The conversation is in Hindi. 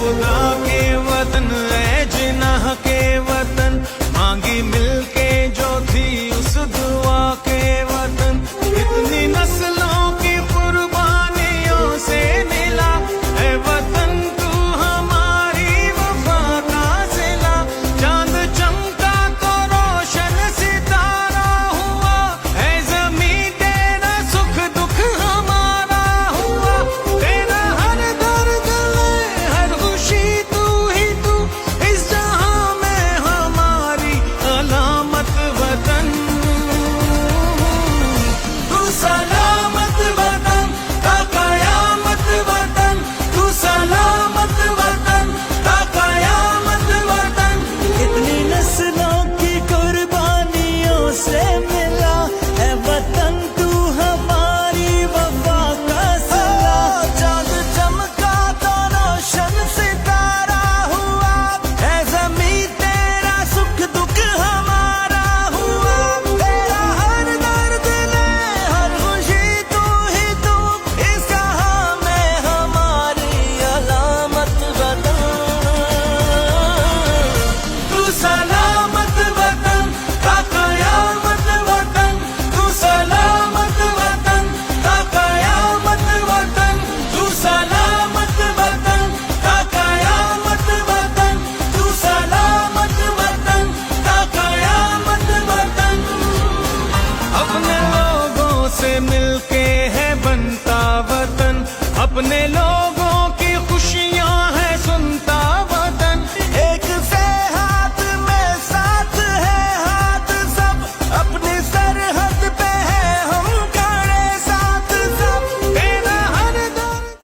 खुदा के वतन है जिन्ह के वतन, मांगी मिलके जो थी उस दुआ के वतन। इतनी नस्लों की कुर्बानियों से मिला है वतन तू हमारी वफा का सिला। चांद चमका तो रोशन सितारा हुआ, है ज़मीं तेरा सुख दुख हमारा हुआ। तेरा हर दर्द में हर खुशी तू ही तू, इस जहां में हमारी अलामत वतन। तू सलामत वतन ता कयामत वतन, तू सलामत वतन ता कयामत वतन। इतनी नस्लों की कुर्बानियों से मिला है वतन तू हमारी वफा का सिला। चांद चमका तो रोशन सितारा हुआ, है ज़मीं तेरा सुख दुख हमारा हुआ। तेरा हर दर्द में हर खुशी तू ही तू, इस जहां में हमारी अलामत वतन। तू सलामत वतन ता कयामत वतन, तू सलामत वतन ता कयामत वतन। तू सलामत वतन ता कयामत वतन, तू सलामत वतन ता कयामत वतन। अपने लोगों से मिलके है बनता वतन, अपने लोग